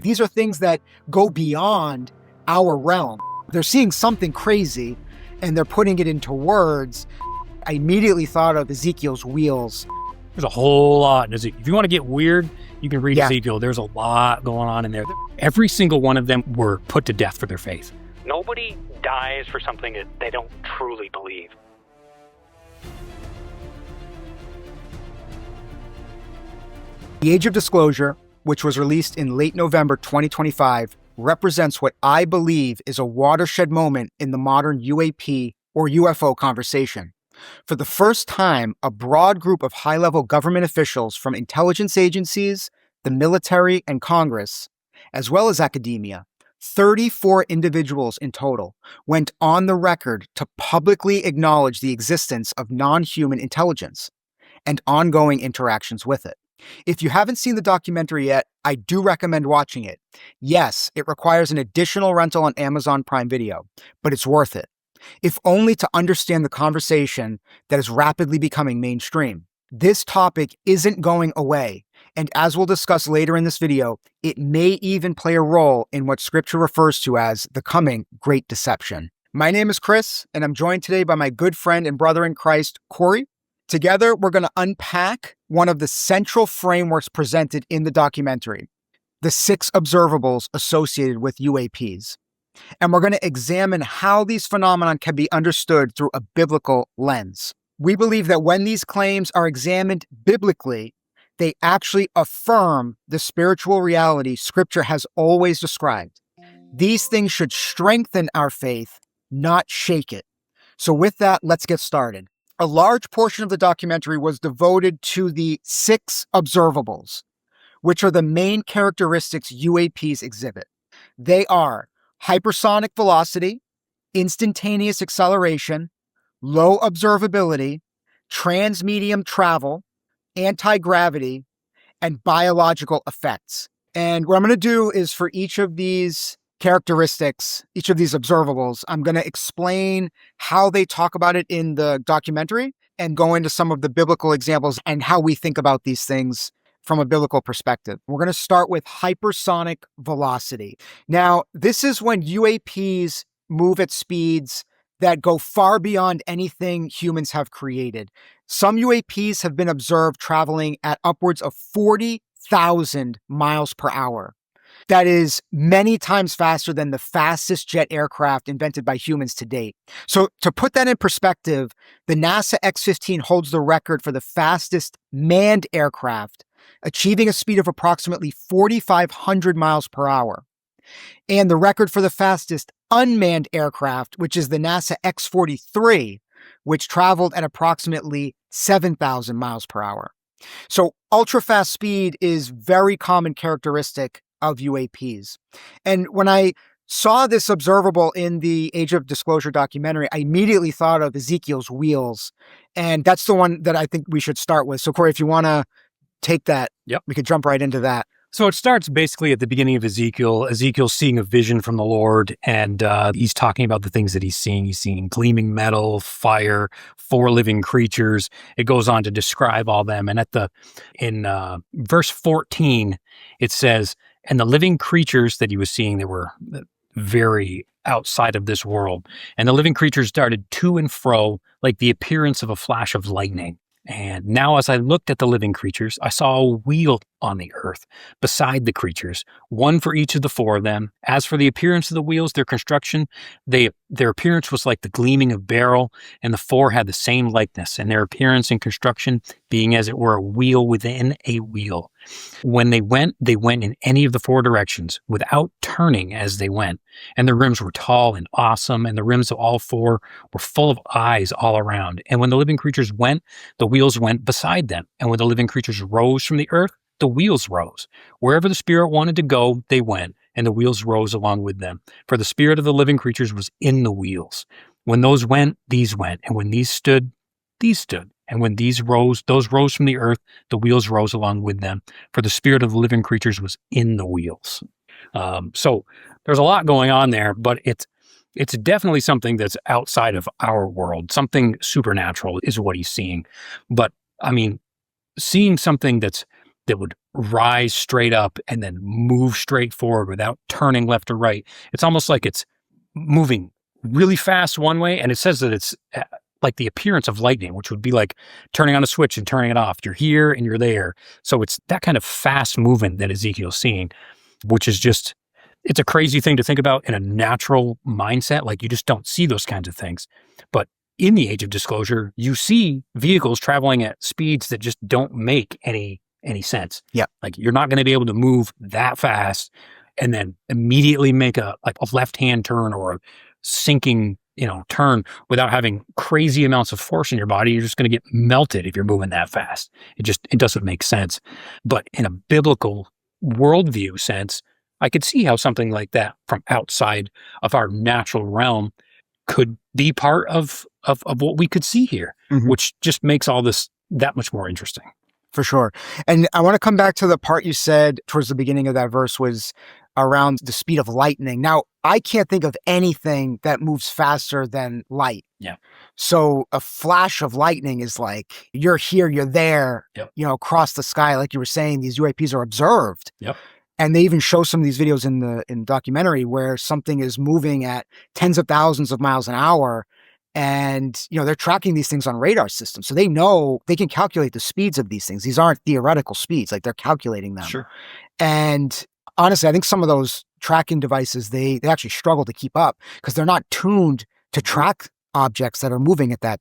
These are things that go beyond our realm. They're seeing something crazy and they're putting it into words. I immediately thought of Ezekiel's wheels. There's a whole lot in Ezekiel. If you want to get weird, you can read Yeah. Ezekiel. There's a lot going on in there. Every single one of them were put to death for their faith. Nobody dies for something that they don't truly believe. The Age of Disclosure, which was released in late November 2025, represents what I believe is a watershed moment in the modern UAP or UFO conversation. For the first time, a broad group of high-level government officials from intelligence agencies, the military, and Congress, as well as academia, 34 individuals in total, went on the record to publicly acknowledge the existence of non-human intelligence and ongoing interactions with it. If you haven't seen the documentary yet, I do recommend watching it. Yes, it requires an additional rental on Amazon Prime Video, but it's worth it, if only to understand the conversation that is rapidly becoming mainstream. This topic isn't going away, and as we'll discuss later in this video, it may even play a role in what Scripture refers to as the coming Great Deception. My name is Chris, and I'm joined today by my good friend and brother in Christ, Corey. Together, we're going to unpack one of the central frameworks presented in the documentary, the 6 observables associated with UAPs. And we're going to examine how these phenomena can be understood through a biblical lens. We believe that when these claims are examined biblically, they actually affirm the spiritual reality Scripture has always described. These things should strengthen our faith, not shake it. So with that, let's get started. A large portion of the documentary was devoted to the 6 observables, which are the main characteristics UAPs exhibit. They are hypersonic velocity, instantaneous acceleration, low observability, transmedium travel, anti-gravity, and biological effects. And what I'm going to do is for each of these characteristics, each of these observables, I'm going to explain how they talk about it in the documentary and go into some of the biblical examples and how we think about these things from a biblical perspective. We're going to start with hypersonic velocity. Now, this is when UAPs move at speeds that go far beyond anything humans have created. Some UAPs have been observed traveling at upwards of 40,000 miles per hour. That is many times faster than the fastest jet aircraft invented by humans to date. So to put that in perspective, the NASA X-15 holds the record for the fastest manned aircraft, achieving a speed of approximately 4,500 miles per hour. And the record for the fastest unmanned aircraft, which is the NASA X-43, which traveled at approximately 7,000 miles per hour. So ultra-fast speed is very common characteristic of UAPs. And when I saw this observable in the Age of Disclosure documentary, I immediately thought of Ezekiel's wheels. And that's the one that I think we should start with. So Corey, if you want to take that, Yep. We could jump right into that. So it starts basically at the beginning of Ezekiel. Ezekiel's seeing a vision from the Lord, and he's talking about the things that he's seeing. He's seeing gleaming metal, fire, 4 living creatures. It goes on to describe all them. And in verse 14, it says, and the living creatures that he was seeing, they were very outside of this world. And the living creatures darted to and fro like the appearance of a flash of lightning. And now as I looked at the living creatures, I saw a wheel on the earth beside the creatures, one for each of the 4 of them. As for the appearance of the wheels, their construction, their appearance was like the gleaming of beryl, and the 4 had the same likeness, and their appearance and construction being as it were a wheel within a wheel. When they went in any of the 4 directions without turning as they went. And the rims were tall and awesome, and the rims of all 4 were full of eyes all around. And when the living creatures went, the wheels went beside them. And when the living creatures rose from the earth, the wheels rose. Wherever the Spirit wanted to go, they went, and the wheels rose along with them. For the spirit of the living creatures was in the wheels. When those went, these went. And when these stood, these stood. And when these rose, those rose from the earth, the wheels rose along with them. For the spirit of the living creatures was in the wheels. So there's a lot going on there, but it's definitely something that's outside of our world. Something supernatural is what he's seeing. But I mean, seeing something that's that would rise straight up and then move straight forward without turning left or right. It's almost like it's moving really fast one way, and it says that it's like the appearance of lightning, which would be like turning on a switch and turning it off. You're here and you're there. So it's that kind of fast movement that Ezekiel's seeing, which is just, it's a crazy thing to think about in a natural mindset. Like, you just don't see those kinds of things. But in the age of disclosure, you see vehicles traveling at speeds that just don't make any sense. Like, you're not going to be able to move that fast and then immediately make a left-hand turn or a sinking, turn without having crazy amounts of force in your body. You're just going to get melted if you're moving that fast. It doesn't make sense. But in a biblical worldview sense, I could see how something like that from outside of our natural realm could be part of what we could see here, which just makes all this that much more interesting. For sure. And I want to come back to the part you said towards the beginning of that verse was around the speed of lightning. Now, I can't think of anything that moves faster than light. Yeah. So a flash of lightning is like, you're here, you're there, across the sky. Like you were saying, these UAPs are observed. Yep. And they even show some of these videos in the documentary where something is moving at tens of thousands of miles an hour. And, they're tracking these things on radar systems. So they know, they can calculate the speeds of these things. These aren't theoretical speeds, like they're calculating them. Sure. And honestly, I think some of those tracking devices, they actually struggle to keep up because they're not tuned to track objects that are moving at that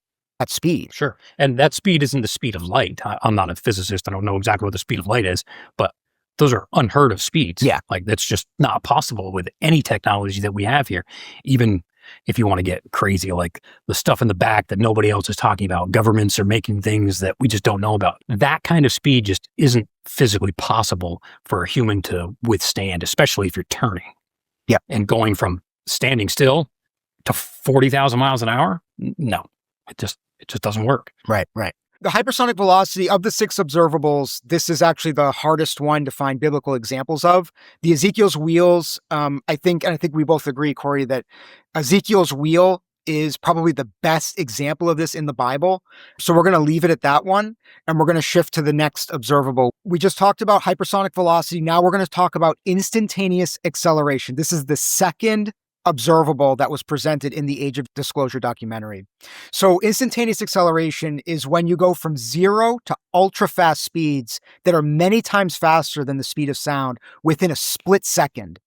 speed. Sure. And that speed isn't the speed of light. I'm not a physicist. I don't know exactly what the speed of light is, but those are unheard of speeds. Yeah. Like, that's just not possible with any technology that we have here. Even if you want to get crazy, like the stuff in the back that nobody else is talking about, governments are making things that we just don't know about. That kind of speed just isn't physically possible for a human to withstand, especially if you're turning. Yeah. And going from standing still to 40,000 miles an hour. No, it just doesn't work. Right. The hypersonic velocity of the 6 observables, this is actually the hardest one to find biblical examples of. The Ezekiel's wheels, I think we both agree, Corey, that Ezekiel's wheel is probably the best example of this in the Bible. So we're going to leave it at that one, and we're going to shift to the next observable. We just talked about hypersonic velocity. Now we're going to talk about instantaneous acceleration. This is the second observable that was presented in the Age of Disclosure documentary. So instantaneous acceleration is when you go from 0 to ultra fast speeds that are many times faster than the speed of sound within a split second.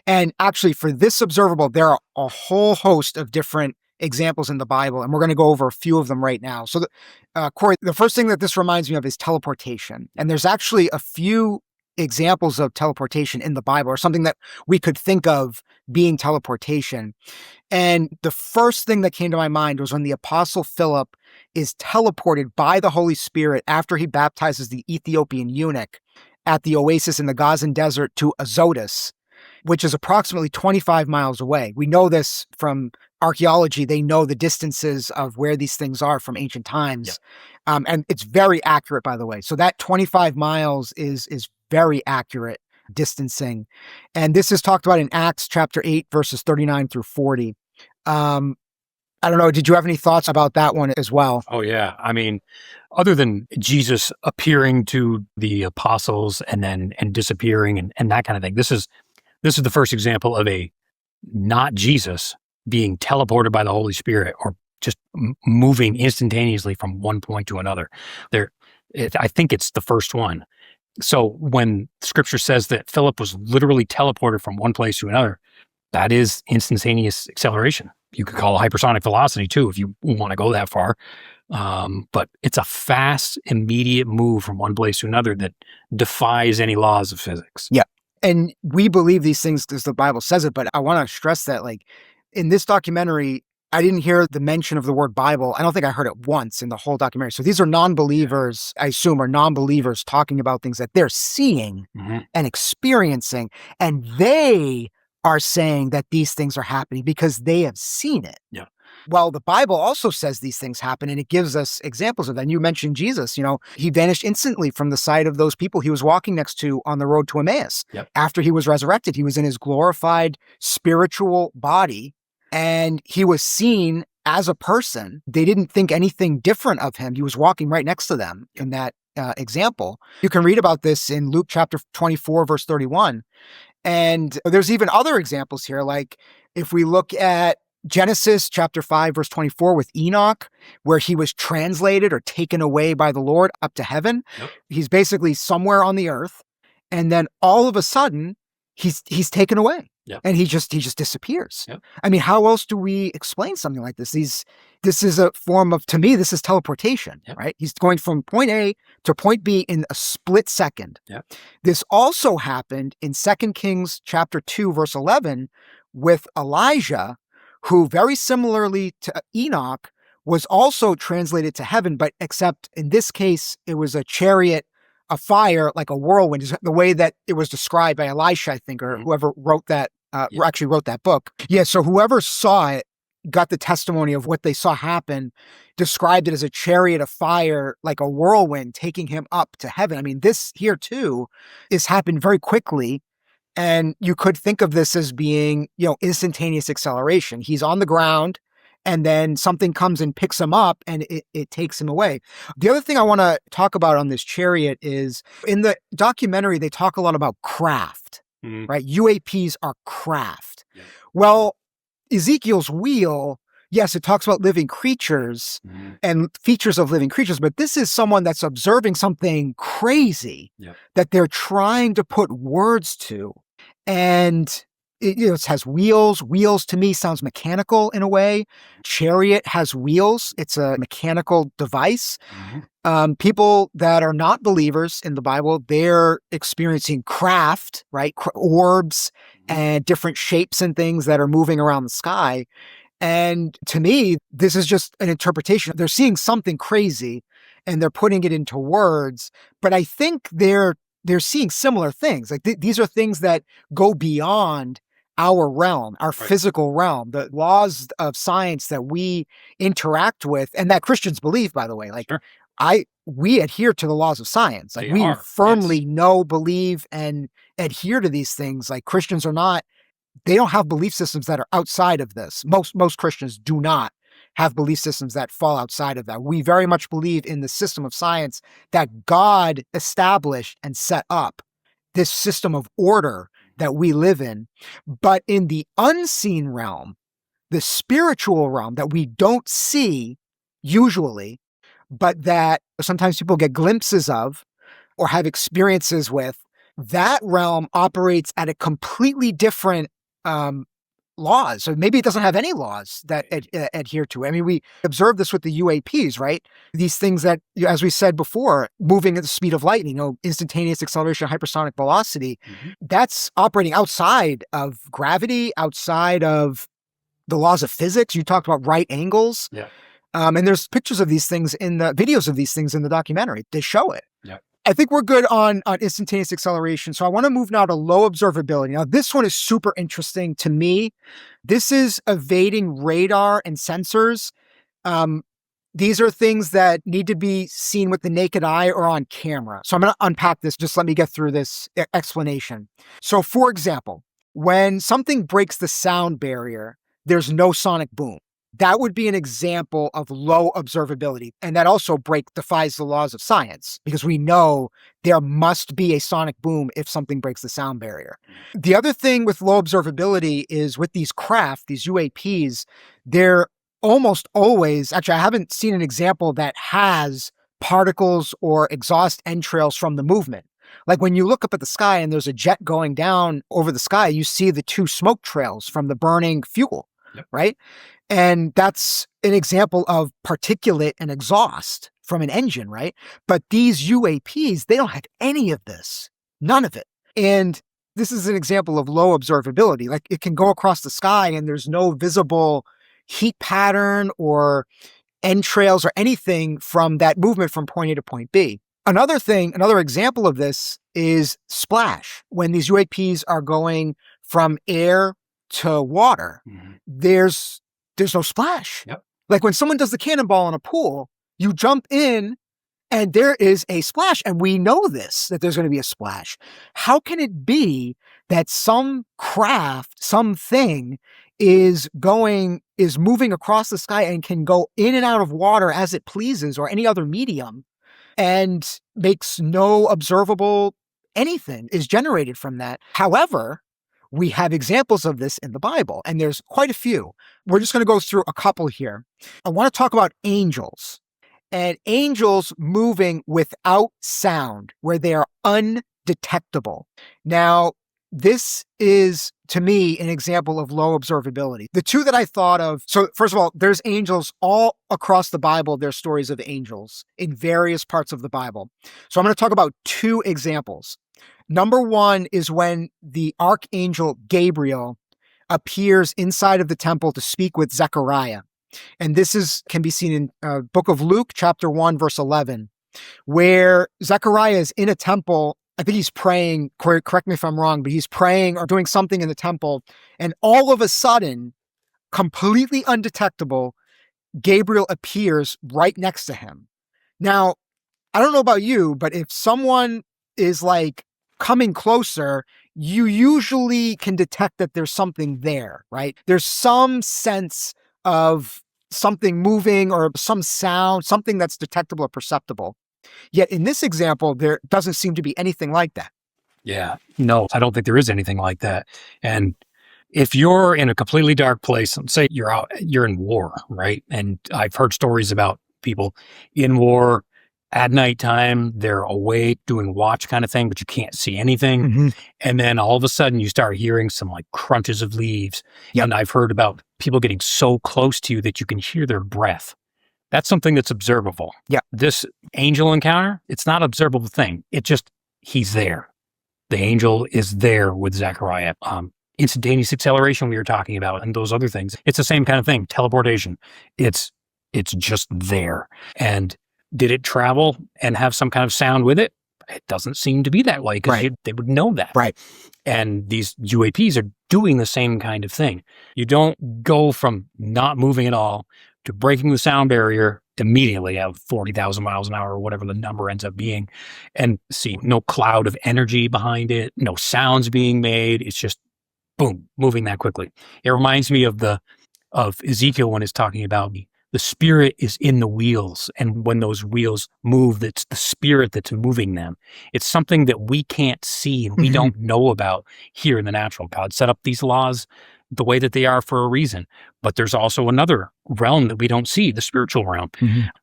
And actually, for this observable, there are a whole host of different examples in the Bible, and we're going to go over a few of them right now. So, Corey, the first thing that this reminds me of is teleportation. And there's actually a few examples of teleportation in the Bible, or something that we could think of being teleportation. And the first thing that came to my mind was when the Apostle Philip is teleported by the Holy Spirit after he baptizes the Ethiopian eunuch at the oasis in the Gazan desert to Azotus, which is approximately 25 miles away. We know this from archaeology. They know the distances of where these things are from ancient times. Yeah. And it's very accurate, by the way. So that 25 miles is very accurate distancing. And this is talked about in Acts chapter 8, verses 39 through 40. I don't know. Did you have any thoughts about that one as well? Oh, yeah. I mean, other than Jesus appearing to the apostles and disappearing and that kind of thing, this is the first example of a not Jesus being teleported by the Holy Spirit or just moving instantaneously from one point to another. I think it's the first one. So when scripture says that Philip was literally teleported from one place to another, that is instantaneous acceleration. You could call it hypersonic velocity too, if you want to go that far. But it's a fast, immediate move from one place to another that defies any laws of physics. Yeah. And we believe these things because the Bible says it, but I want to stress that, like, in this documentary, I didn't hear the mention of the word Bible. I don't think I heard it once in the whole documentary. So these are non-believers, I assume, are non-believers talking about things that they're seeing and experiencing. And they are saying that these things are happening because they have seen it. Yeah. Well, the Bible also says these things happen, and it gives us examples of that. And you mentioned Jesus, he vanished instantly from the sight of those people he was walking next to on the road to Emmaus. Yep. After he was resurrected, he was in his glorified spiritual body, and he was seen as a person. They didn't think anything different of him. He was walking right next to them in that example. You can read about this in Luke chapter 24, verse 31. And there's even other examples here. Like if we look at Genesis chapter 5, verse 24 with Enoch, where he was translated or taken away by the Lord up to heaven. Yep. He's basically somewhere on the earth. And then all of a sudden, he's taken away. Yep. And he just disappears. Yep. I mean, how else do we explain something like this? This is a form of, to me, this is teleportation, Yep. right? He's going from point A to point B in a split second. Yep. This also happened in 2 Kings chapter 2, verse 11 with Elijah, who very similarly to Enoch was also translated to heaven, but except in this case, it was a chariot, a fire, like a whirlwind, is the way that it was described by Elisha, I think, or whoever wrote that, actually wrote that book. Yeah, so whoever saw it, got the testimony of what they saw happen, described it as a chariot of fire, like a whirlwind, taking him up to heaven. I mean, this here too is happened very quickly. And you could think of this as being, instantaneous acceleration. He's on the ground and then something comes and picks him up and it takes him away. The other thing I want to talk about on this chariot is in the documentary, they talk a lot about craft, right? UAPs are craft. Yeah. Well, Ezekiel's wheel, yes, it talks about living creatures and features of living creatures, but this is someone that's observing something crazy that they're trying to put words to. And it has wheels. Wheels to me sounds mechanical in a way. Chariot has wheels. It's a mechanical device. People that are not believers in the Bible, they're experiencing craft, right? Orbs and different shapes and things that are moving around the sky. And to me, this is just an interpretation. They're seeing something crazy and they're putting it into words. But I think they're seeing similar things. Like these are things that go beyond our realm, our physical realm, the laws of science that we interact with and that Christians believe, by the way. Like we adhere to the laws of science. Like we firmly know, believe, and adhere to these things. Like Christians are not, they don't have belief systems that are outside of this. Most Christians do not have belief systems that fall outside of that. We very much believe in the system of science that God established and set up, this system of order that we live in. But in the unseen realm, the spiritual realm that we don't see usually, but that sometimes people get glimpses of or have experiences with, that realm operates at a completely different laws. So maybe it doesn't have any laws that adhere to it. I mean, we observe this with the UAPs, right? These things that, as we said before, moving at the speed of light, instantaneous acceleration, hypersonic velocity, that's operating outside of gravity, outside of the laws of physics. You talked about right angles. Yeah. And there's pictures of these things in the videos of these things in the documentary. They show it. Yeah. I think we're good on instantaneous acceleration. So I want to move now to low observability. Now, this one is super interesting to me. This is evading radar and sensors. These are things that need to be seen with the naked eye or on camera. So I'm going to unpack this. Just let me get through this explanation. So for example, when something breaks the sound barrier, there's no sonic boom. That would be an example of low observability. And that also defies the laws of science because we know there must be a sonic boom if something breaks the sound barrier. The other thing with low observability is with these craft, these UAPs, they're almost always, actually, I haven't seen an example that has particles or exhaust entrails from the movement. Like when you look up at the sky and there's a jet going down over the sky, you see the two smoke trails from the burning fuel, right? And that's an example of particulate and exhaust from an engine, right? But these UAPs, they don't have any of this, none of it. And this is an example of low observability. Like it can go across the sky and there's no visible heat pattern or entrails or anything from that movement from point A to point B. Another example of this is splash. When these UAPs are going from air to water, there's no splash. Yep. Like when someone does the cannonball in a pool, you jump in and there is a splash. And we know this, that there's going to be a splash. How can it be that some craft, something is moving across the sky and can go in and out of water as it pleases or any other medium and makes no observable anything is generated from that. However, we have examples of this in the Bible, and there's quite a few. We're just going to go through a couple here. I want to talk about angels and angels moving without sound, where they are undetectable. Now, this is, to me, an example of low observability. The two that I thought of, so first of all, there's angels all across the Bible. There's stories of angels in various parts of the Bible. So I'm going to talk about two examples. Number one is when the archangel Gabriel appears inside of the temple to speak with Zechariah. And this can be seen in book of Luke, chapter 1, verse 11, where Zechariah is in a temple. I think he's praying, correct me if I'm wrong, but he's praying or doing something in the temple. And all of a sudden, completely undetectable, Gabriel appears right next to him. Now, I don't know about you, but if someone is like coming closer, you usually can detect that there's something there, right? There's some sense of something moving or some sound, something that's detectable or perceptible. Yet in this example, there doesn't seem to be anything like that. Yeah, no, I don't think there is anything like that. And if you're in a completely dark place, say you're in war, right? And I've heard stories about people in war at nighttime, they're awake doing watch kind of thing, but you can't see anything. Mm-hmm. And then all of a sudden you start hearing some like crunches of leaves. Yep. And I've heard about people getting so close to you that you can hear their breath. That's something that's observable. Yeah. This angel encounter, it's not an observable thing. It just, he's there. The angel is there with Zechariah. Instantaneous acceleration we were talking about and those other things. It's the same kind of thing. Teleportation. It's just there. And did it travel and have some kind of sound with it? It doesn't seem to be that way because Right. they would know that. Right. And these UAPs are doing the same kind of thing. You don't go from not moving at all to breaking the sound barrier immediately at 40,000 miles an hour or whatever the number ends up being and see no cloud of energy behind it, no sounds being made. It's just boom, moving that quickly. It reminds me of Ezekiel when it's talking about the spirit is in the wheels. And when those wheels move, it's the spirit that's moving them. It's something that we can't see and we don't know about here in the natural. God set up these laws the way that they are for a reason. But there's also another realm that we don't see, the spiritual realm.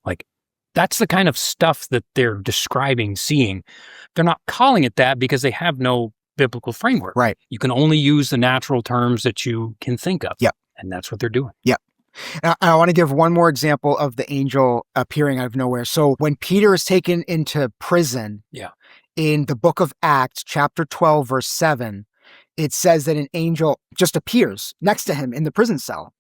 Like that's the kind of stuff that they're describing, seeing. They're not calling it that because they have no biblical framework. Right. You can only use the natural terms that you can think of. Yep. And that's what they're doing. Yep. I want to give one more example of the angel appearing out of nowhere. So when Peter is taken into prison in the book of Acts, chapter 12, verse 7, it says that an angel just appears next to him in the prison cell.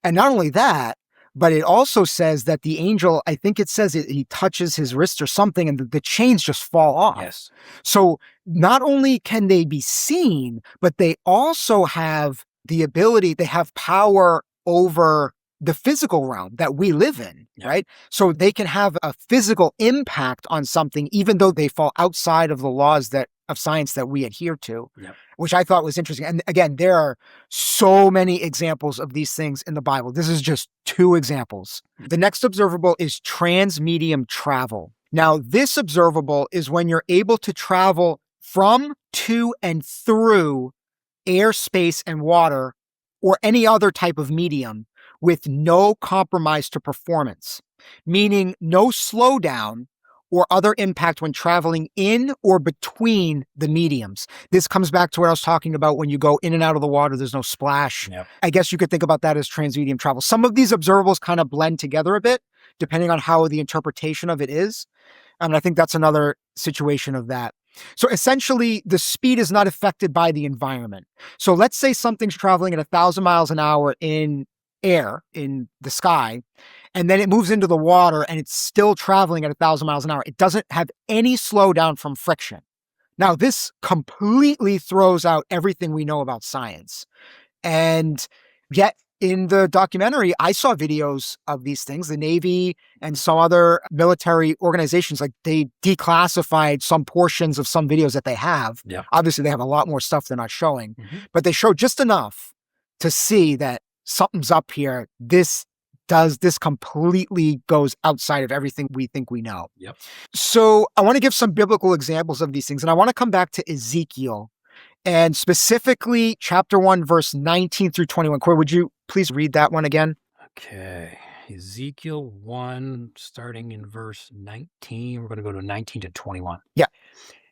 And not only that, but it also says that the angel, I think it says he touches his wrist or something and the chains just fall off. Yes. So not only can they be seen, but they also have the ability, they have power over the physical realm that we live in, right? So they can have a physical impact on something, even though they fall outside of the laws of science that we adhere to, which I thought was interesting. And again, there are so many examples of these things in the Bible. This is just two examples. The next observable is transmedium travel. Now, this observable is when you're able to travel from, to, and through air, space, and water, or any other type of medium with no compromise to performance, meaning no slowdown or other impact when traveling in or between the mediums. This comes back to what I was talking about when you go in and out of the water, there's no splash. I guess you could think about that as transmedium travel. Some of these observables kind of blend together a bit, depending on how the interpretation of it is. And I think that's another situation of that. So essentially, the speed is not affected by the environment. So let's say something's traveling at 1,000 miles an hour in air, in the sky, and then it moves into the water and it's still traveling at 1,000 miles an hour. It doesn't have any slowdown from friction. Now, this completely throws out everything we know about science. And yet, in the documentary, I saw videos of these things. The Navy and some other military organizations, like they declassified some portions of some videos that they have. Obviously, they have a lot more stuff they're not showing, but they show just enough to see that something's up here. This this completely goes outside of everything we think we know. Yep. So I want to give some biblical examples of these things. And I want to come back to Ezekiel and specifically chapter 1, verse 19 through 21. Corey, would you please read that one again? Okay. Ezekiel 1, starting in verse 19. We're going to go to 19 to 21. Yeah.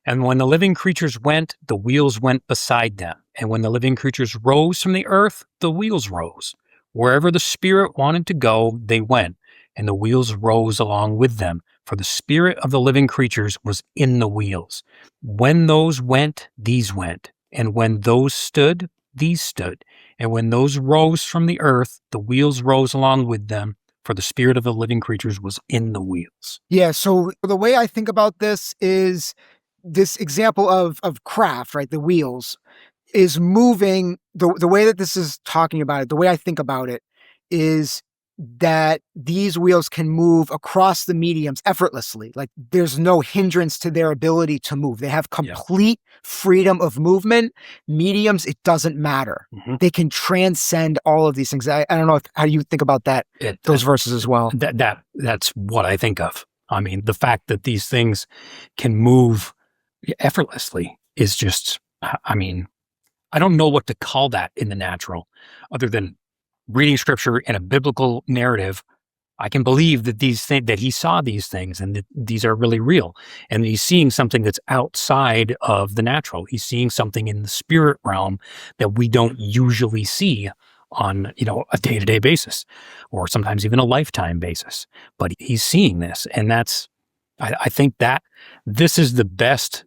And when the living creatures went, the wheels went beside them. And when the living creatures rose from the earth, the wheels rose. Wherever the Spirit wanted to go, they went, and the wheels rose along with them, for the spirit of the living creatures was in the wheels. When those went, these went. And when those stood, these stood. And when those rose from the earth, the wheels rose along with them, for the spirit of the living creatures was in the wheels. Yeah, so the way I think about this is this example of craft, right? The wheels is moving. The way that this is talking about it, the way I think about it is that these wheels can move across the mediums effortlessly. Like there's no hindrance to their ability to move. They have complete freedom of movement. Mediums, it doesn't matter. Mm-hmm. They can transcend all of these things. I don't know how you think about that, those verses as well. That's what I think of. I mean, the fact that these things can move effortlessly is just, I mean, I don't know what to call that in the natural other than reading scripture in a biblical narrative. I can believe that that he saw these things and that these are really real. And he's seeing something that's outside of the natural. He's seeing something in the spirit realm that we don't usually see on, a day-to-day basis or sometimes even a lifetime basis. But he's seeing this. And I think that this is the best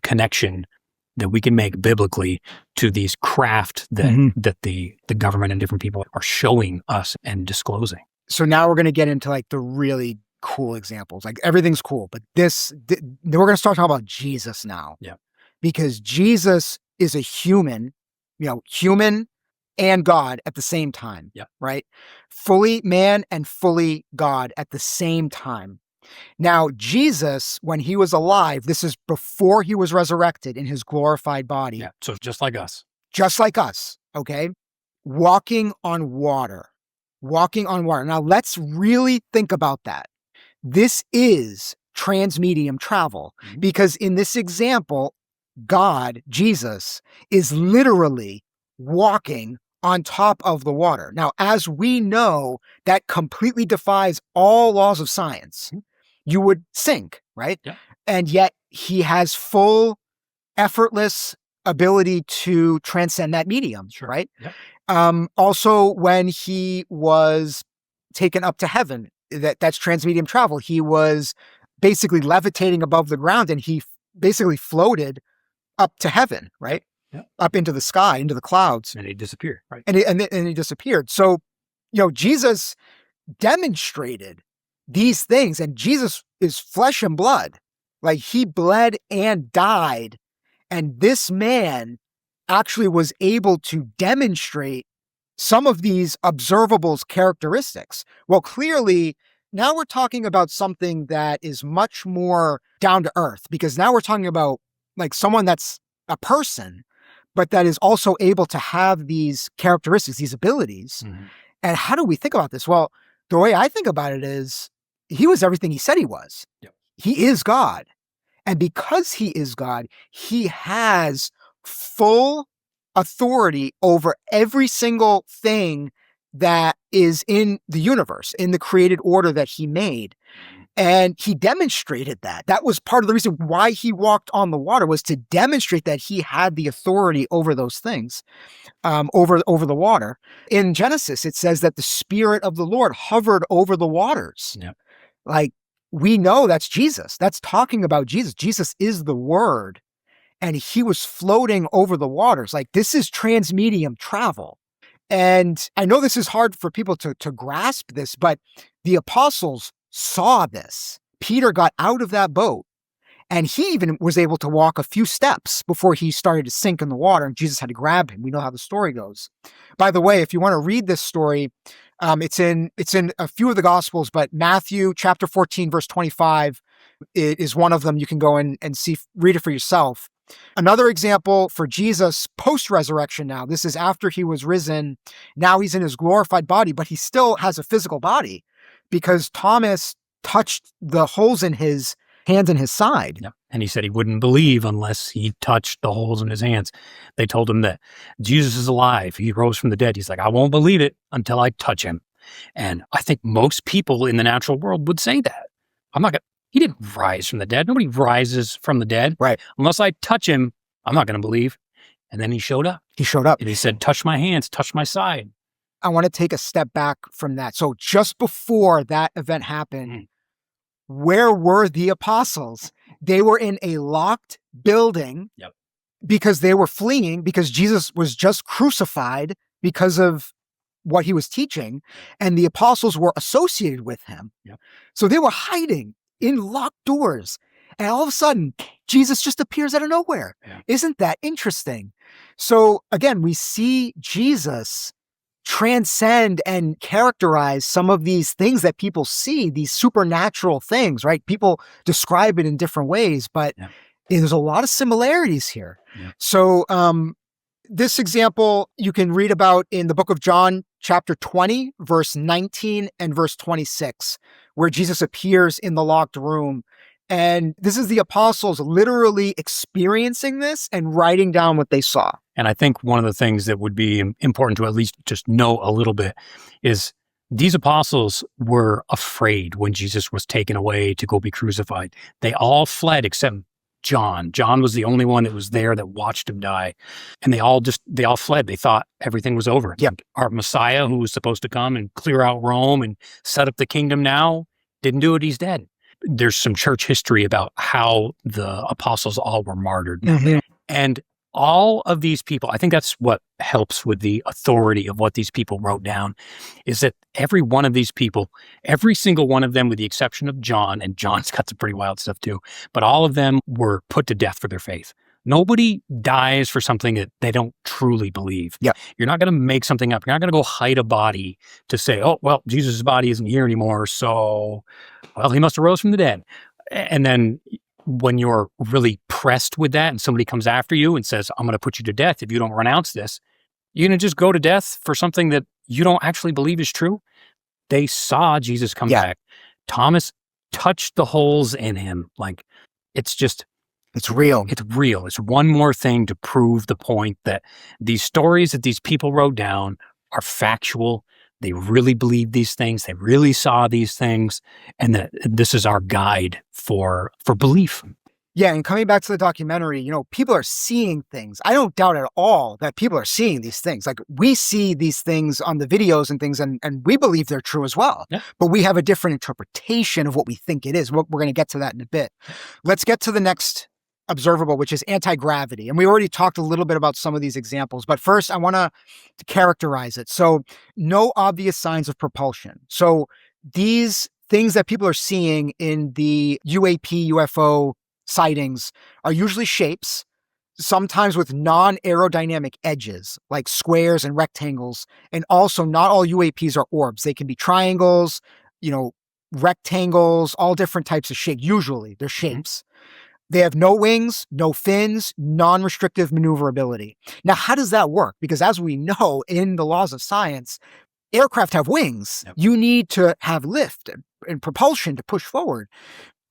connection that we can make biblically to these craft that the government and different people are showing us and disclosing. So now we're going to get into like the really cool examples. Like everything's cool, but then we're going to start talking about Jesus now. Yeah. Because Jesus is a human, human and God at the same time. Yeah. Right? Fully man and fully God at the same time. Now, Jesus, when he was alive, this is before he was resurrected in his glorified body. Yeah. So just like us. Just like us, okay? Walking on water. Now, let's really think about that. This is transmedium travel because in this example, God, Jesus, is literally walking on top of the water. Now, as we know, that completely defies all laws of science. You would sink, right? Yeah. And yet he has full, effortless ability to transcend that medium, right? Yeah. Also, when he was taken up to heaven, that's transmedium travel. He was basically levitating above the ground and he basically floated up to heaven, right? Yeah. Up into the sky, into the clouds. And he disappeared, right? And he disappeared. So, Jesus demonstrated these things, and Jesus is flesh and blood. Like he bled and died. And this man actually was able to demonstrate some of these observables characteristics. Well, clearly, now we're talking about something that is much more down to earth, because now we're talking about like someone that's a person, but that is also able to have these characteristics, these abilities. Mm-hmm. And how do we think about this? Well, the way I think about it is he was everything he said he was. Yep. He is God. And because he is God, he has full authority over every single thing that is in the universe, in the created order that he made. And he demonstrated that. That was part of the reason why he walked on the water, was to demonstrate that he had the authority over those things, over the water. In Genesis, it says that the Spirit of the Lord hovered over the waters. Yeah. Like, we know that's Jesus. That's talking about Jesus. Jesus is the Word. And he was floating over the waters. Like, this is transmedium travel. And I know this is hard for people to grasp this, but the apostles saw this. Peter got out of that boat and he even was able to walk a few steps before he started to sink in the water, and Jesus had to grab him. We know how the story goes. By the way, if you want to read this story, it's in a few of the Gospels, but Matthew chapter 14, verse 25 is one of them. You can go and read it for yourself. Another example for Jesus post-resurrection now, this is after he was risen. Now he's in his glorified body, but he still has a physical body because Thomas touched the holes in his hands and his side. Yeah. And he said he wouldn't believe unless he touched the holes in his hands. They told him that Jesus is alive. He rose from the dead. He's like, I won't believe it until I touch him. And I think most people in the natural world would say that. He didn't rise from the dead. Nobody rises from the dead. Right. Unless I touch him, I'm not going to believe. And then he showed up. He showed up. And he said, touch my hands, touch my side. I want to take a step back from that. So just before that event happened, where were the apostles? They were in a locked building because they were fleeing because Jesus was just crucified because of what he was teaching, and the apostles were associated with him. So they were hiding in locked doors, and all of a sudden, Jesus just appears out of nowhere. Isn't that interesting? So again, we see Jesus transcend and characterize some of these things that people see, these supernatural things, right? People describe it in different ways, but there's a lot of similarities here. So this example you can read about in the book of John, chapter 20, verse 19 and verse 26, where Jesus appears in the locked room. And this is the apostles literally experiencing this and writing down what they saw. And I think one of the things that would be important to at least just know a little bit is these apostles were afraid when Jesus was taken away to go be crucified. They all fled except John. John was the only one that was there that watched him die. And they all fled. They thought everything was over. Our Messiah, who was supposed to come and clear out Rome and set up the kingdom now, didn't do it. He's dead. There's some church history about how the apostles all were martyred. And all of these people, I think that's what helps with the authority of what these people wrote down, is that every one of these people, every single one of them, with the exception of John, and John's got some pretty wild stuff too, but all of them were put to death for their faith. Nobody dies for something that they don't truly believe. You're not going to make something up. You're not going to go hide a body to say, oh, well, Jesus' body isn't here anymore, so, well, he must have rose from the dead. And then when you're really pressed with that and somebody comes after you and says, I'm going to put you to death if you don't renounce this, you're going to just go to death for something that you don't actually believe is true? They saw Jesus come back. Thomas touched the holes in him. Like, it's real. It's real. It's one more thing to prove the point that these stories that these people wrote down are factual. They really believe these things. They really saw these things. And that this is our guide for belief. Yeah, and coming back to the documentary, people are seeing things. I don't doubt at all that people are seeing these things. Like, we see these things on the videos and things, and we believe they're true as well. But we have a different interpretation of what we think it is. We're going to get to that in a bit. Let's get to the next observable, which is anti-gravity. And we already talked a little bit about some of these examples, but first I want to characterize it. So, no obvious signs of propulsion. So these things that people are seeing in the UAP, UFO sightings are usually shapes, sometimes with non-aerodynamic edges, like squares and rectangles. And also, not all UAPs are orbs. They can be triangles, rectangles, all different types of shape. Usually they're shapes. They have no wings, no fins, non-restrictive maneuverability. Now, how does that work? Because as we know in the laws of science, aircraft have wings. You need to have lift and propulsion to push forward.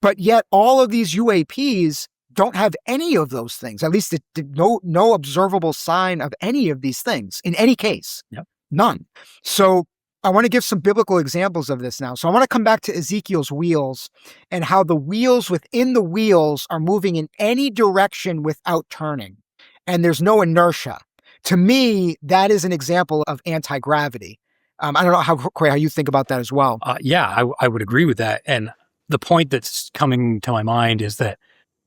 But yet all of these UAPs don't have any of those things. At least no observable sign of any of these things in any case. None. So I want to give some biblical examples of this now. So I want to come back to Ezekiel's wheels and how the wheels within the wheels are moving in any direction without turning. And there's no inertia. To me, that is an example of anti-gravity. I don't know how you think about that as well. I would agree with that. And the point that's coming to my mind is that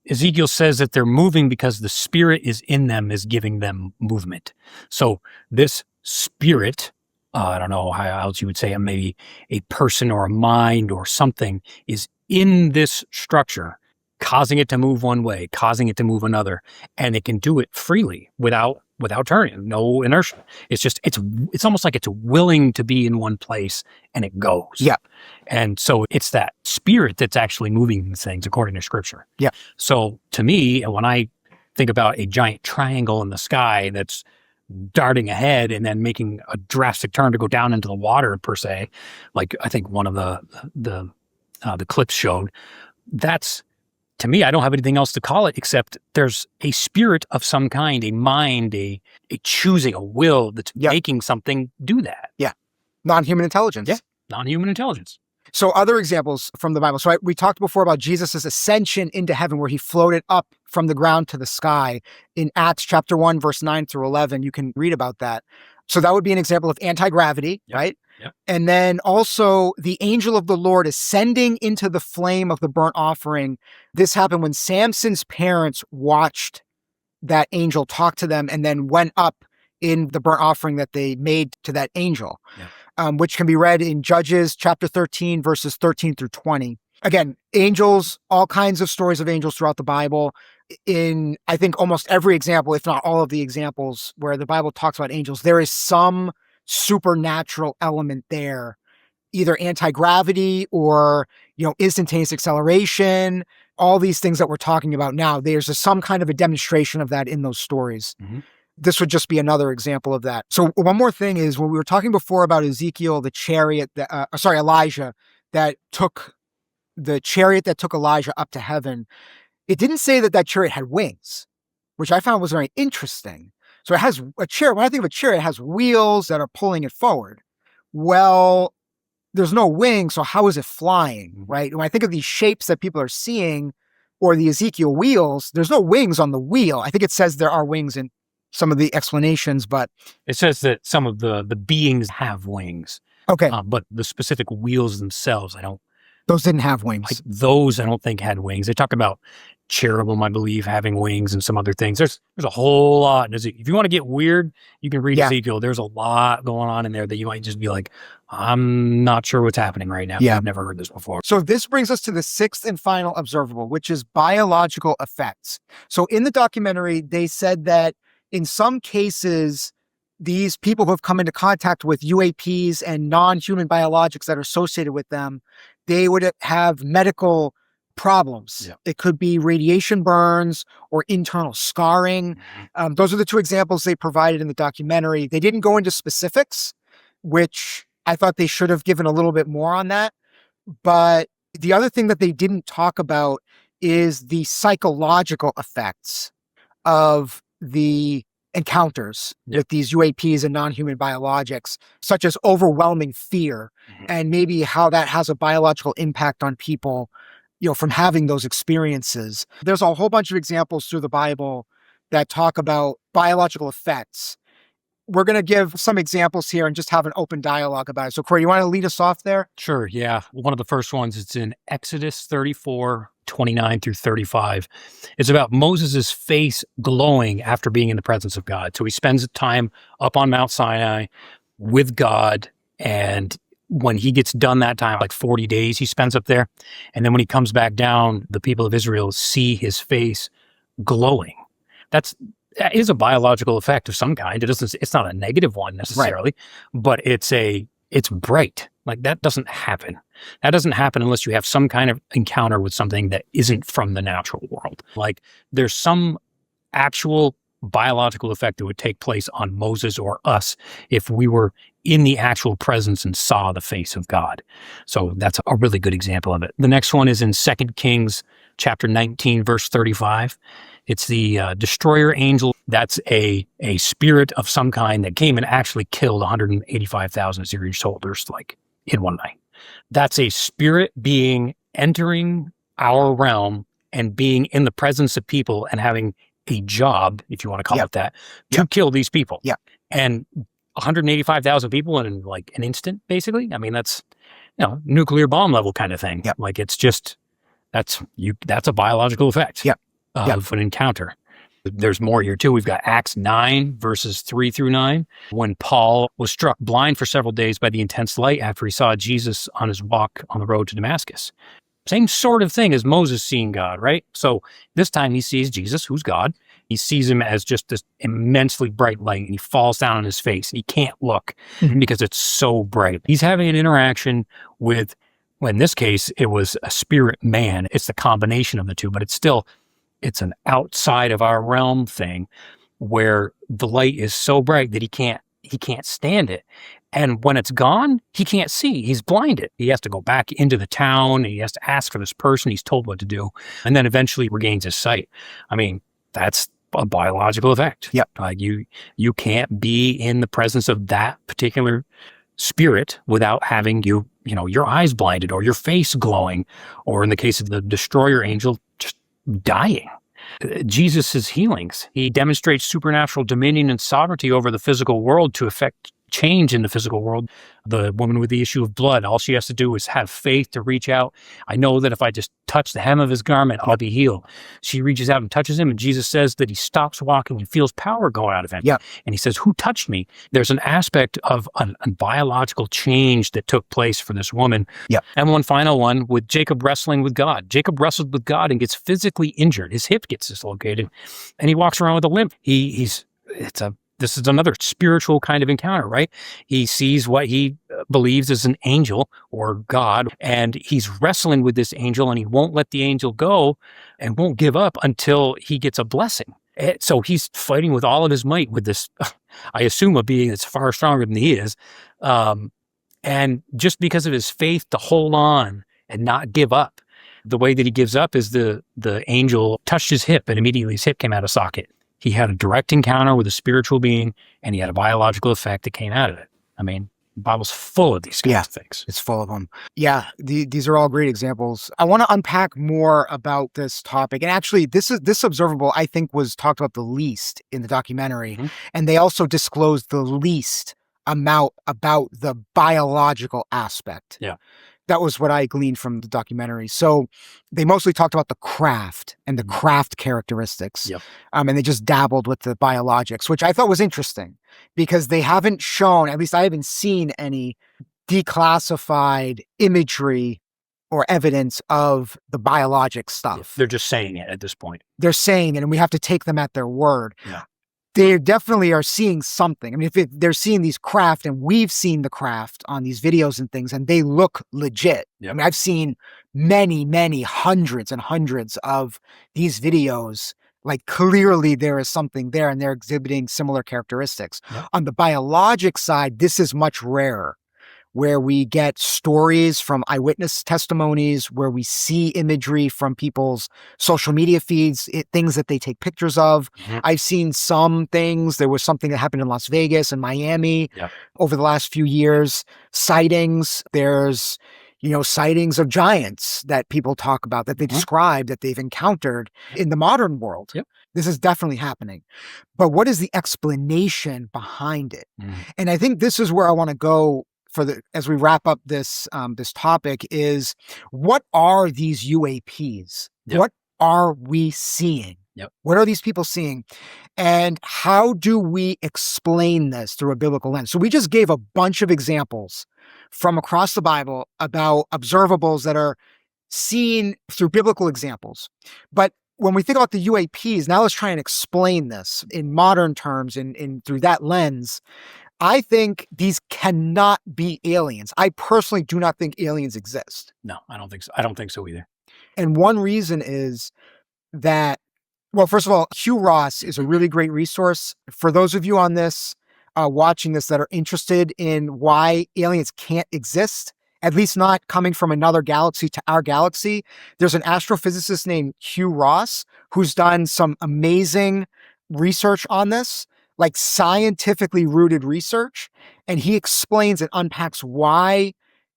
Ezekiel says that they're moving because the spirit is in them, is giving them movement. So this spirit, I don't know how else you would say it, maybe a person or a mind or something is in this structure, causing it to move one way, causing it to move another, and it can do it freely without turning, no inertia. It's almost like it's willing to be in one place and it goes. And so it's that spirit that's actually moving these things according to scripture. So to me, when I think about a giant triangle in the sky that's darting ahead and then making a drastic turn to go down into the water per se, like I think one of the clips showed. That's, to me, I don't have anything else to call it except there's a spirit of some kind, a mind, a choosing, a will that's making something do that. Yeah. Non-human intelligence. Yeah. Non-human intelligence. So other examples from the Bible. So we talked before about Jesus' ascension into heaven, where he floated up from the ground to the sky. In Acts chapter 1, verse 9 through 11, you can read about that. So that would be an example of anti-gravity, right? Yep. And then also the angel of the Lord ascending into the flame of the burnt offering. This happened when Samson's parents watched that angel talk to them and then went up in the burnt offering that they made to that angel. Yeah. Which can be read in Judges chapter 13, verses 13 through 20. Again, angels, all kinds of stories of angels throughout the Bible. In, I think, almost every example, if not all of the examples where the Bible talks about angels, there is some supernatural element there, either anti-gravity or, instantaneous acceleration, all these things that we're talking about now. There's some kind of a demonstration of that in those stories. Mm-hmm. This would just be another example of that. So one more thing is, when we were talking before about Ezekiel, the chariot, Elijah, the chariot that took Elijah up to heaven, it didn't say that chariot had wings, which I found was very interesting. So it has a chariot. When I think of a chariot, it has wheels that are pulling it forward. Well, there's no wings, so how is it flying, right? When I think of these shapes that people are seeing, or the Ezekiel wheels, there's no wings on the wheel. I think it says there are wings in some of the explanations, but it says that some of the beings have wings. Okay. But the specific wheels themselves, those didn't have wings. Those I don't think had wings. They talk about cherubim, I believe, having wings and some other things. There's a whole lot. If you want to get weird, you can read Ezekiel. There's a lot going on in there that you might just be like, I'm not sure what's happening right now. Yeah. I've never heard this before. So this brings us to the sixth and final observable, which is biological effects. So in the documentary, they said that in some cases, these people who have come into contact with UAPs and non-human biologics that are associated with them, they would have medical problems. Yeah. It could be radiation burns or internal scarring. Mm-hmm. Those are the two examples they provided in the documentary. They didn't go into specifics, which I thought they should have given a little bit more on that. But the other thing that they didn't talk about is the psychological effects of the encounters with these UAPs and non-human biologics, such as overwhelming fear, and maybe how that has a biological impact on people, from having those experiences. There's a whole bunch of examples through the Bible that talk about biological effects. We're going to give some examples here and just have an open dialogue about it. So, Corey, you want to lead us off there? Sure, yeah. One of the first ones, it's in Exodus 34, 29 through 35. It's about Moses' face glowing after being in the presence of God. So he spends time up on Mount Sinai with God, and when he gets done that time, like 40 days he spends up there, and then when he comes back down, the people of Israel see his face glowing. That is a biological effect of some kind. It's not a negative one necessarily, but it's bright. Like that doesn't happen. That doesn't happen unless you have some kind of encounter with something that isn't from the natural world. Like there's some actual biological effect that would take place on Moses or us if we were in the actual presence and saw the face of God. So that's a really good example of it. The next one is in 2 Kings chapter 19, verse 35. It's the destroyer angel. That's a spirit of some kind that came and actually killed 185,000 Assyrian soldiers like in one night. That's a spirit being entering our realm and being in the presence of people and having a job, if you want to call it that, to kill these people. Yeah. And 185,000 people in like an instant, basically. I mean, that's, nuclear bomb level kind of thing. Yep. Like it's just, that's a biological effect of an encounter. There's more here too. We've got Acts 9, verses 3 through 9. When Paul was struck blind for several days by the intense light after he saw Jesus on his walk on the road to Damascus. Same sort of thing as Moses seeing God, right? So this time he sees Jesus, who's God. He sees him as just this immensely bright light, and he falls down on his face. And he can't look because it's so bright. He's having an interaction with, well, in this case, it was a spirit man. It's the combination of the two, but it's It's an outside of our realm thing where the light is so bright that he can't stand it. And when it's gone, he can't see. He's blinded. He has to go back into the town. And he has to ask for this person. He's told what to do. And then eventually regains his sight. I mean, that's a biological effect. Yep. Like you can't be in the presence of that particular spirit without having your eyes blinded or your face glowing, or in the case of the destroyer angel, just dying. Jesus' healings, he demonstrates supernatural dominion and sovereignty over the physical world to effect change in the physical world. The woman with the issue of blood, all she has to do is have faith to reach out. I know that if I just touch the hem of his garment, I'll be healed. She reaches out and touches him, and Jesus says that he stops walking and feels power go out of him. Yeah. And he says, who touched me? There's an aspect of a biological change that took place for this woman. Yeah. And one final one with Jacob wrestling with God. Jacob wrestled with God and gets physically injured. His hip gets dislocated, and he walks around with a limp. This is another spiritual kind of encounter, right? He sees what he believes is an angel or God, and he's wrestling with this angel, and he won't let the angel go and won't give up until he gets a blessing. So he's fighting with all of his might with this, I assume, a being that's far stronger than he is. And just because of his faith to hold on and not give up, the way that he gives up is the angel touched his hip, and immediately his hip came out of socket. He had a direct encounter with a spiritual being, and he had a biological effect that came out of it. I mean, the Bible's full of these kinds of things. It's full of them. Yeah, these are all great examples. I want to unpack more about this topic. And actually, this observable, I think, was talked about the least in the documentary. Mm-hmm. And they also disclosed the least amount about the biological aspect. Yeah. That was what I gleaned from the documentary. So they mostly talked about the craft and the craft characteristics. Yep. And they just dabbled with the biologics, which I thought was interesting because they haven't shown, at least I haven't seen any declassified imagery or evidence of the biologic stuff. They're just saying it at this point. They're saying it, and we have to take them at their word. Yeah. They definitely are seeing something. I mean, if they're seeing these craft, and we've seen the craft on these videos and things, and they look legit. Yep. I mean, I've seen many, hundreds and hundreds of these videos. Like, clearly there is something there, and they're exhibiting similar characteristics. Yep. On the biologic side, this is much rarer, where we get stories from eyewitness testimonies, where we see imagery from people's social media feeds, things that they take pictures of. Mm-hmm. I've seen some things. There was something that happened in Las Vegas and Miami over the last few years. Sightings. There's, sightings of giants that people talk about, that they describe, that they've encountered in the modern world. Yep. This is definitely happening. But what is the explanation behind it? Mm. And I think this is where I want to go as we wrap up this topic, is what are these UAPs? Yep. What are we seeing? Yep. What are these people seeing? And how do we explain this through a biblical lens? So we just gave a bunch of examples from across the Bible about observables that are seen through biblical examples. But when we think about the UAPs, now let's try and explain this in modern terms and through that lens. I think these cannot be aliens. I personally do not think aliens exist. No, I don't think so. I don't think so either. And one reason is that, well, first of all, Hugh Ross is a really great resource. For those of you on this, watching this, that are interested in why aliens can't exist, at least not coming from another galaxy to our galaxy, there's an astrophysicist named Hugh Ross who's done some amazing research on this, like scientifically rooted research. And he explains and unpacks why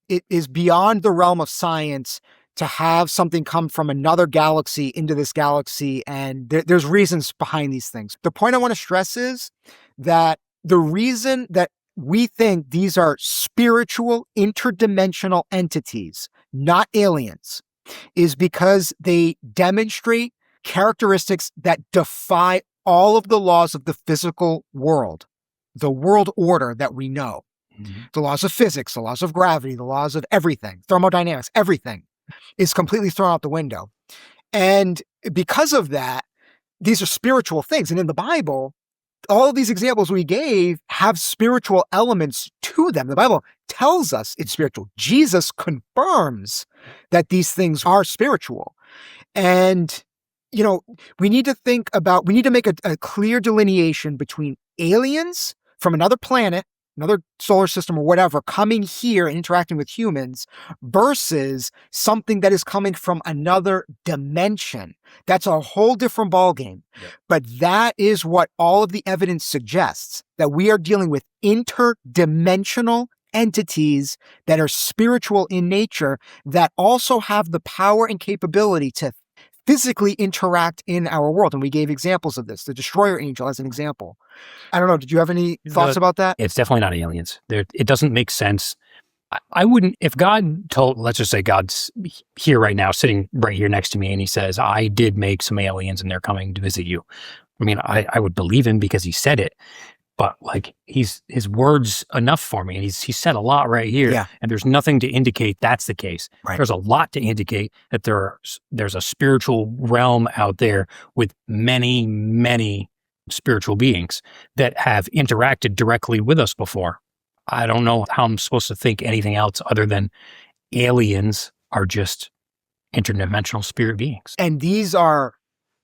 it is beyond the realm of science to have something come from another galaxy into this galaxy. And there's reasons behind these things. The point I want to stress is that the reason that we think these are spiritual interdimensional entities, not aliens, is because they demonstrate characteristics that defy all of the laws of the physical world, the world order that we know, the laws of physics, the laws of gravity, the laws of everything, thermodynamics, everything is completely thrown out the window. And because of that, these are spiritual things. And in the Bible, all of these examples we gave have spiritual elements to them. The Bible tells us it's spiritual. Jesus confirms that these things are spiritual. And we need to make a clear delineation between aliens from another planet, another solar system or whatever, coming here and interacting with humans versus something that is coming from another dimension. That's a whole different ballgame. Yeah. But that is what all of the evidence suggests, that we are dealing with interdimensional entities that are spiritual in nature that also have the power and capability to physically interact in our world. And we gave examples of this, the destroyer angel as an example. I don't know. Did you have any thoughts about that? It's definitely not aliens. It doesn't make sense. I wouldn't, if God let's just say God's here right now, sitting right here next to me, and he says, I did make some aliens and they're coming to visit you. I mean, I would believe him because he said it, but like his word's enough for me. And he said a lot right here. Yeah. And there's nothing to indicate that's the case. Right. There's a lot to indicate that there's a spiritual realm out there with many, many spiritual beings that have interacted directly with us before. I don't know how I'm supposed to think anything else other than aliens are just interdimensional spirit beings. And these are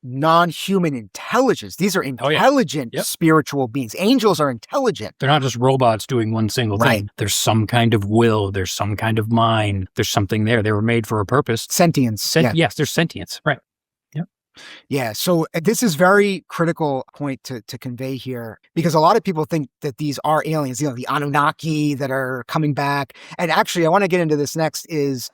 non-human intelligence. These are intelligent spiritual beings. Angels are intelligent. They're not just robots doing one single thing. Right. There's some kind of will. There's some kind of mind. There's something there. They were made for a purpose. Sentience. Yes, there's sentience. Right. Yeah. So this is very critical point to convey here, because a lot of people think that these are aliens, the Anunnaki that are coming back. And actually, I want to get into this next is,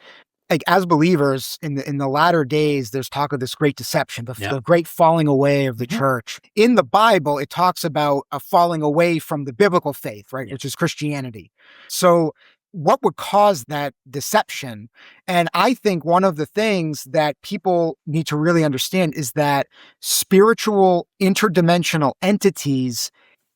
like, as believers in the latter days, there's talk of this great deception, the great falling away of the church. In the Bible, it talks about a falling away from the biblical faith, right? Which is Christianity. So what would cause that deception? And I think one of the things that people need to really understand is that spiritual interdimensional entities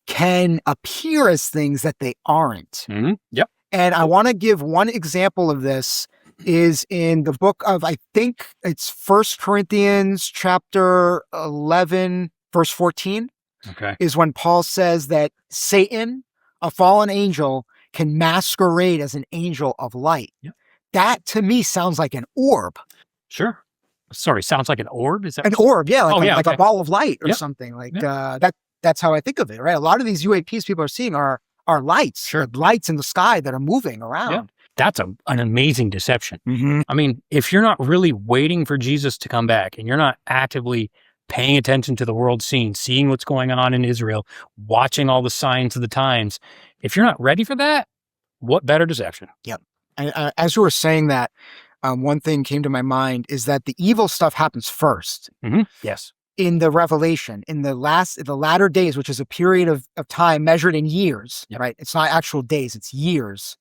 can appear as things that they aren't. Mm-hmm. Yep. And I want to give one example of this is in the book of, I think it's 1 Corinthians chapter 11, verse 14. Okay. Is when Paul says that Satan, a fallen angel, can masquerade as an angel of light. Yep. That to me sounds like an orb. Sure. Sorry, sounds like an orb? Is that an orb? Yeah, like okay. a ball of light or Yep. something like that's how I think of it, right? A lot of these UAPs people are seeing are lights, Sure. lights in the sky that are moving around. Yeah. That's an amazing deception. Mm-hmm. I mean, if you're not really waiting for Jesus to come back and you're not actively paying attention to the world scene, seeing what's going on in Israel, watching all the signs of the times, if you're not ready for that, what better deception? Yep. And as you were saying that, one thing came to my mind is that the evil stuff happens first. Mm-hmm. Yes. In the Revelation, in the latter days, which is a period of time measured in years, Yep. right? It's not actual days, it's years.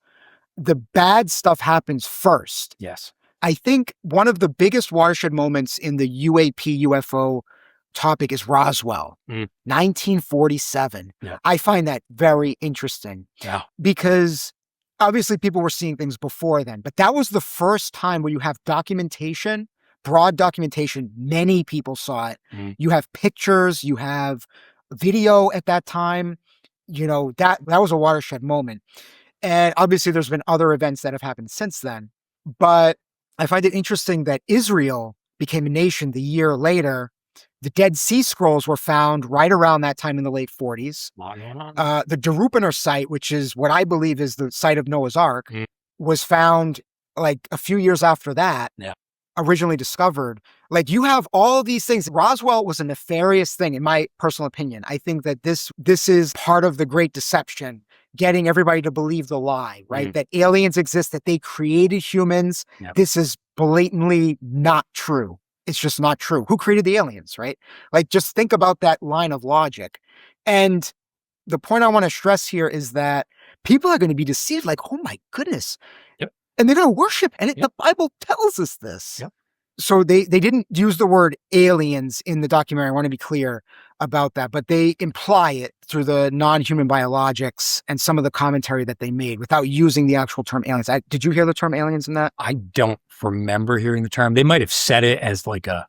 The bad stuff happens first. Yes. I think one of the biggest watershed moments in the UAP UFO topic is Roswell, 1947. Yeah. I find that very interesting. Yeah. Because obviously people were seeing things before then, but that was the first time where you have documentation, broad documentation. Many people saw it. You have pictures, you have video at that time. That was a watershed moment. And obviously there's been other events that have happened since then. But I find it interesting that Israel became a nation the year later. The Dead Sea Scrolls were found right around that time in the late 40s. The Derupiner site, which is what I believe is the site of Noah's Ark, was found like a few years after that. Yeah. Originally discovered. Like, you have all these things. Roswell was a nefarious thing, in my personal opinion. I think that this is part of the great deception, getting everybody to believe the lie, right? That aliens exist, that they created humans. Yep. This is blatantly not true. It's just not true. Who created the aliens, right? Like, just think about that line of logic. And the point I want to stress here is that people are going to be deceived, like, oh my goodness. Yep. And they're going to worship. And the Bible tells us this. Yep. So they didn't use the word aliens in the documentary. I want to be clear about that, but they imply it through the non-human biologics and some of the commentary that they made without using the actual term aliens. Did you hear the term aliens in that? I don't remember hearing the term. They might have said it as like a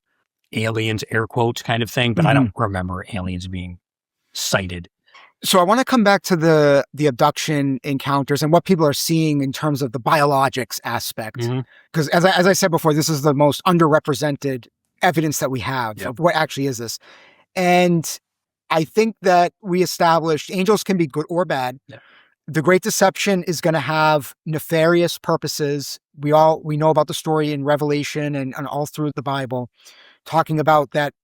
aliens, air quotes kind of thing, but I don't remember aliens being cited. So I want to come back to the abduction encounters and what people are seeing in terms of the biologics aspect. Because as I said before, this is the most underrepresented evidence that we have Yep. of what actually is this. And I think that we established angels can be good or bad. Yep. The Great Deception is going to have nefarious purposes. We know about the story in Revelation and all through the Bible, talking about that,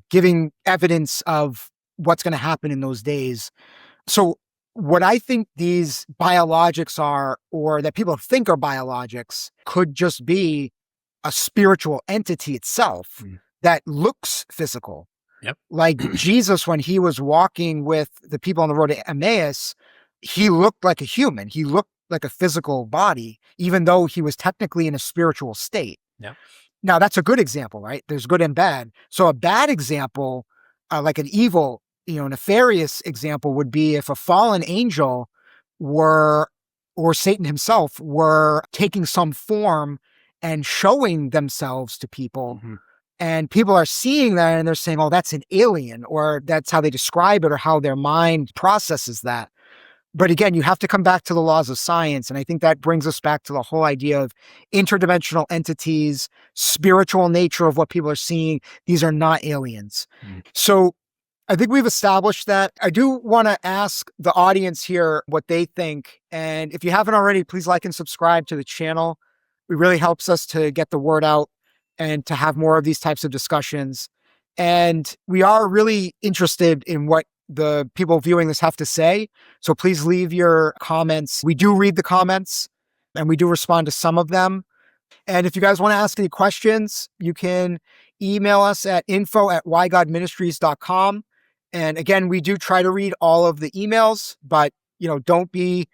giving evidence of what's going to happen in those days. So what I think these biologics are, or that people think are biologics, could just be a spiritual entity itself that looks physical. Yep. Like Jesus, when he was walking with the people on the road to Emmaus, he looked like a human. He looked like a physical body, even though he was technically in a spiritual state. Yep. Now, that's a good example, right? There's good and bad. So a bad example, like an evil, nefarious example would be if a fallen angel or Satan himself were taking some form and showing themselves to people. Mm-hmm. And people are seeing that and they're saying, oh, that's an alien, or that's how they describe it, or how their mind processes that. But again, you have to come back to the laws of science. And I think that brings us back to the whole idea of interdimensional entities, spiritual nature of what people are seeing. These are not aliens. So I think we've established that. I do want to ask the audience here what they think. And if you haven't already, please like and subscribe to the channel. It really helps us to get the word out and to have more of these types of discussions. And we are really interested in what the people viewing this have to say. So please leave your comments. We do read the comments and we do respond to some of them. And if you guys want to ask any questions, you can email us at info@whygodministries.com. And again, we do try to read all of the emails, but don't be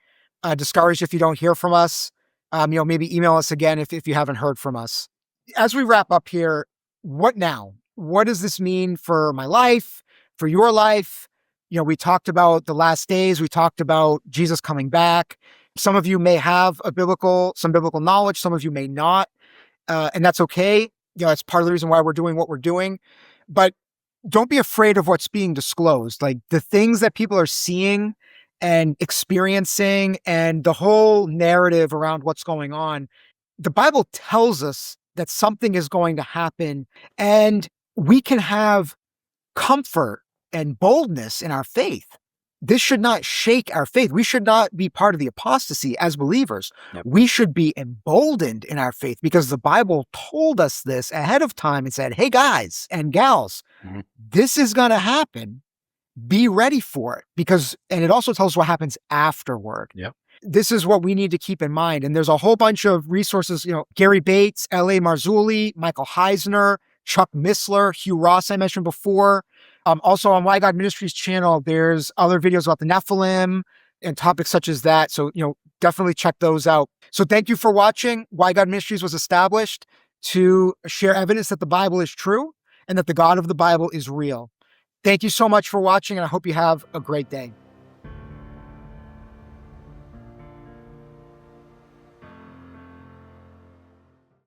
discouraged if you don't hear from us. Maybe email us again if you haven't heard from us. As we wrap up here, what now? What does this mean for my life, for your life? We talked about the last days. We talked about Jesus coming back. Some of you may have some biblical knowledge. Some of you may not. And that's okay. It's part of the reason why we're doing what we're doing. But don't be afraid of what's being disclosed. Like the things that people are seeing and experiencing and the whole narrative around what's going on. The Bible tells us that something is going to happen, and we can have comfort and boldness in our faith. This should not shake our faith. We should not be part of the apostasy as believers. Yep. We should be emboldened in our faith because the Bible told us this ahead of time and said, hey guys and gals, this is going to happen. Be ready for it, and it also tells us what happens afterward. Yep. This is what we need to keep in mind. And there's a whole bunch of resources, Gary Bates, L.A. Marzulli, Michael Heisner, Chuck Missler, Hugh Ross, I mentioned before. Also on Why God Ministries channel, there's other videos about the Nephilim and topics such as that. So, definitely check those out. So thank you for watching. Why God Ministries was established to share evidence that the Bible is true and that the God of the Bible is real. Thank you so much for watching, and I hope you have a great day.